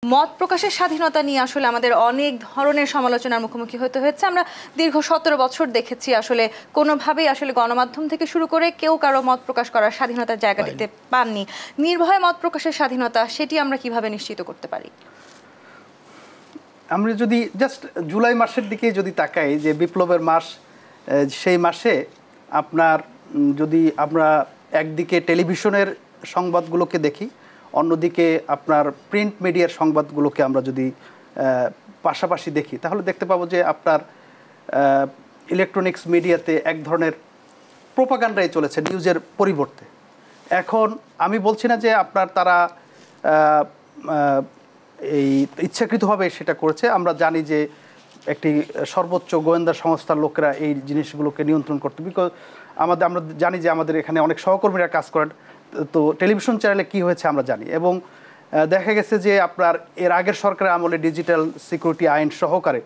মত প্রকাশের স্বাধীনতা নিয়ে আসলে আমাদের অনেক ধরনের সমালোচনার মুখোমুখি হতে হয়েছে। আমরা দীর্ঘ 17 বছর দেখেছি আসলে কোনোভাবেই আসলে গণমাধ্যম থেকে শুরু করে কেউ কারো মত প্রকাশ করার স্বাধীনতার জায়গা দিতে পাননি। নির্ভয়ে মত প্রকাশের স্বাধীনতা সেটি আমরা কিভাবে নিশ্চিত করতে পারি? আমরা যদি জাস্ট জুলাই মাসের দিকে যদি তাকাই, যে বিপ্লবের মাস, সেই মাসে আপনার যদি আমরা একদিকে টেলিভিশনের সংবাদগুলোকে দেখি, অন্যদিকে আপনার প্রিন্ট মিডিয়ার সংবাদগুলোকে আমরা যদি পাশাপাশি দেখি, তাহলে দেখতে পাবো যে আপনার ইলেকট্রনিক্স মিডিয়াতে এক ধরনের প্রোপাগান্ডাই চলেছে নিউজের পরিবর্তে। এখন আমি বলছি না যে আপনার তারা এই ইচ্ছাকৃতভাবে সেটা করেছে। আমরা জানি যে একটি সর্বোচ্চ গোয়েন্দা সংস্থার লোকেরা এই জিনিসগুলোকে নিয়ন্ত্রণ করতে, বিকজ আমরা জানি যে আমাদের এখানে অনেক সহকর্মীরা কাজ করেন, তো টেলিভিশন চ্যানেলে কি হয়েছে আমরা জানি। এবং দেখা গেছে যে আপনার এর আগের সরকারের আমলে ডিজিটাল সিকিউরিটি আইন সহকারে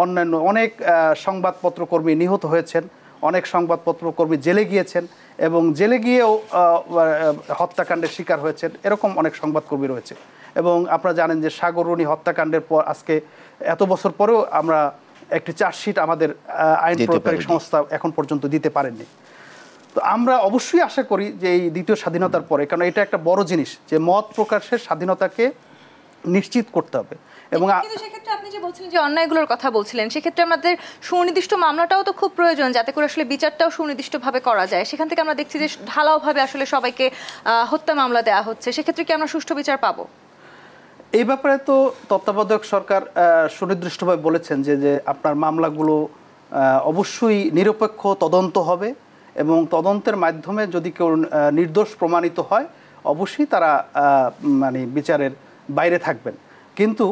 অন্যান্য অনেক সংবাদপত্র কর্মী নিহত হয়েছেন, অনেক সংবাদপত্র কর্মী জেলে গিয়েছেন এবং জেলে গিয়েও হত্যাকাণ্ডের শিকার হয়েছেন, এরকম অনেক সংবাদকর্মী রয়েছে। এবং আপনারা জানেন যে সাগররুনি হত্যাকাণ্ডের পর আজকে এত বছর পরেও আমরা একটি চার্জশিট আমাদের আইন প্রয়োগকারী সংস্থা এখন পর্যন্ত দিতে পারেননি। তো আমরা অবশ্যই আশা করি যে এই দ্বিতীয় স্বাধীনতার পরে, কারণ এটা একটা বড় জিনিস যে মত প্রকাশের স্বাধীনতাকে নিশ্চিত করতে হবে। এবং সেক্ষেত্রে আপনি যে বলছিলেন যে অন্যায়গুলোর কথা বলছিলেন, সেক্ষেত্রে আমাদের সুনির্দিষ্ট মামলাটাও তো খুব প্রয়োজন, যাতে করে আসলে বিচারটাও সুনির্দিষ্টভাবে করা যায়। সেখান থেকে আমরা দেখছি যে ঢালাওভাবে আসলে সবাইকে হত্যা মামলা দেওয়া হচ্ছে। সেক্ষেত্রে কি আমরা সুষ্ঠু বিচার পাবো? এই ব্যাপারে তো তত্ত্বাবধায়ক সরকার সুনির্দিষ্টভাবে বলেছেন যে আপনার মামলাগুলো অবশ্যই নিরপেক্ষ তদন্ত হবে এবং তদন্তের মাধ্যমে যদি কেউ নির্দোষ প্রমাণিত হয় অবশ্যই তারা মানে বিচারের বাইরে থাকবেন। কিন্তু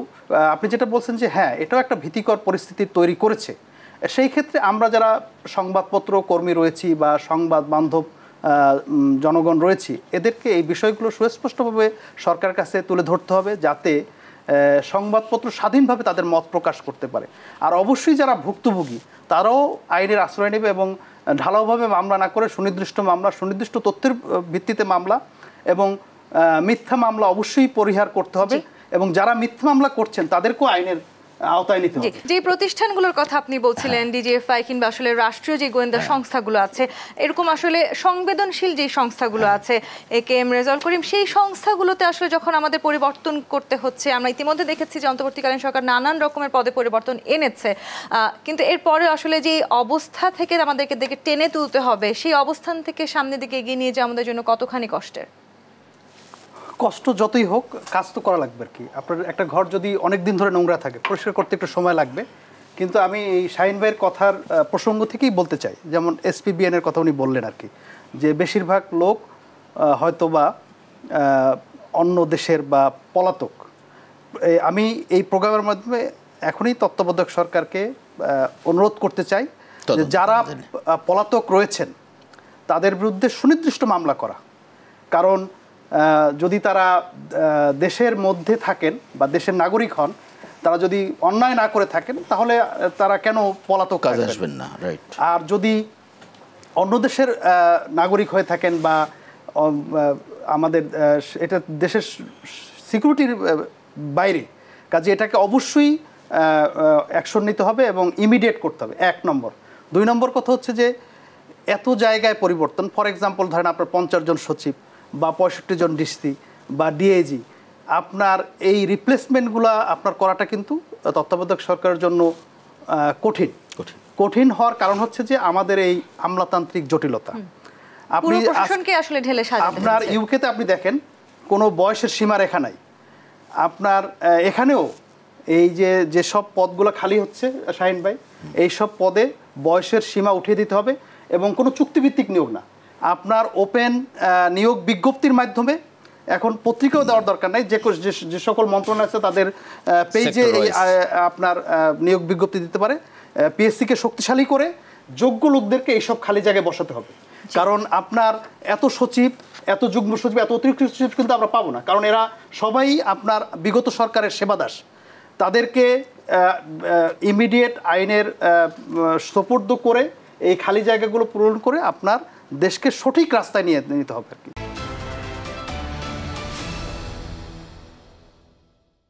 আপনি যেটা বলছেন যে হ্যাঁ, এটাও একটা ভীতিকর পরিস্থিতি তৈরি করেছে। সেই ক্ষেত্রে আমরা যারা সংবাদপত্র কর্মী রয়েছি বা সংবাদ বান্ধব জনগণ রয়েছি, এদেরকে এই বিষয়গুলো সুস্পষ্টভাবে সরকারের কাছে তুলে ধরতে হবে, যাতে সংবাদপত্র স্বাধীনভাবে তাদের মত প্রকাশ করতে পারে। আর অবশ্যই যারা ভুক্তভোগী তারাও আইনের আশ্রয় নেবে এবং ঢালাওভাবে মামলা না করে সুনির্দিষ্ট মামলা, সুনির্দিষ্ট তথ্যের ভিত্তিতে মামলা এবং মিথ্যা মামলা অবশ্যই পরিহার করতে হবে এবং যারা মিথ্যা মামলা করছেন তাদেরকেও আইনের আওতায় নিতে হবে। যে প্রতিষ্ঠানগুলোর কথা আপনি বলছিলেন, ডিজিএফআই কিংবা আসলে রাষ্ট্রীয় যে গোয়েন্দা সংস্থাগুলো আছে, এরকম আসলে সংবেদনশীল যে সংস্থাগুলো আছে, AKM রেজাউল করিম, সেই সংস্থাগুলোতে আসলে যখন আমাদের পরিবর্তন করতে হচ্ছে, আমরা ইতিমধ্যে দেখেছি যে অন্তর্বর্তীকালীন সরকার নানান রকমের পদে পরিবর্তন এনেছে, কিন্তু এরপরে আসলে যে অবস্থা থেকে আমাদেরকে দেখে টেনে তুলতে হবে, সেই অবস্থান থেকে সামনের দিকে এগিয়ে নিয়ে যাওয়া আমাদের জন্য কতখানি কষ্টের? কষ্ট যতই হোক, কাজ তো করা লাগবে আর কি। আপনার একটা ঘর যদি অনেক দিন ধরে নোংরা থাকে, পরিষ্কার করতে একটু সময় লাগবে। কিন্তু আমি এই শাহিন ভাইয়ের কথার প্রসঙ্গ থেকেই বলতে চাই, যেমন SPBN-এর কথা উনি বললেন আর কি, যে বেশিরভাগ লোক হয়তোবা অন্য দেশের বা পলাতক। আমি এই প্রোগ্রামের মাধ্যমে এখনই তত্ত্বাবধায়ক সরকারকে অনুরোধ করতে চাই যে যারা পলাতক রয়েছেন তাদের বিরুদ্ধে সুনির্দিষ্ট মামলা করা। কারণ যদি তারা দেশের মধ্যে থাকেন বা দেশের নাগরিক হন, তারা যদি অন্যায় না করে থাকেন তাহলে তারা কেন পলাতক আসবেন না। আর যদি অন্য দেশের নাগরিক হয়ে থাকেন বা আমাদের এটা দেশের সিকিউরিটির বাইরে, কাজে এটাকে অবশ্যই অ্যাকশন নিতে হবে এবং ইমিডিয়েট করতে হবে, 1 নম্বর। 2 নম্বর কথা হচ্ছে যে এত জায়গায় পরিবর্তন, ফর এক্সাম্পল ধরেন আপনার 50 জন সচিব বা 65 জন ডিসি বা ডিআইজি, আপনার এই রিপ্লেসমেন্টগুলো আপনার করাটা কিন্তু তত্ত্বাবধায়ক সরকারের জন্য কঠিন হওয়ার কারণ হচ্ছে যে আমাদের এই আমলাতান্ত্রিক জটিলতা। আপনি আপনার ইউকেতে আপনি দেখেন কোনো বয়সের সীমারেখা নাই। আপনার এখানেও এই যে সব পদগুলো খালি হচ্ছে শাহিন ভাই, এই সব পদে বয়সের সীমা উঠিয়ে দিতে হবে এবং কোনো চুক্তিভিত্তিক নিয়োগ না, আপনার ওপেন নিয়োগ বিজ্ঞপ্তির মাধ্যমে। এখন পত্রিকাও দেওয়ার দরকার নাই, যে সকল মন্ত্রণালয় আছে তাদের পেজে আপনার নিয়োগ বিজ্ঞপ্তি দিতে পারে। PSC-কে শক্তিশালী করে যোগ্য লোকদেরকে এইসব খালি জায়গায় বসাতে হবে। কারণ আপনার এত সচিব, এত যুগ্ম সচিব, এত অতিরিক্ত সচিব কিন্তু আমরা পাবো না, কারণ এরা সবাই আপনার বিগত সরকারের সেবাদাস। তাদেরকে ইমিডিয়েট আইনের সোপর্দ করে এই খালি জায়গাগুলো পূরণ করে আপনার দেশকে সঠিক রাস্তায় নিয়ে নিতে হবে আর কি।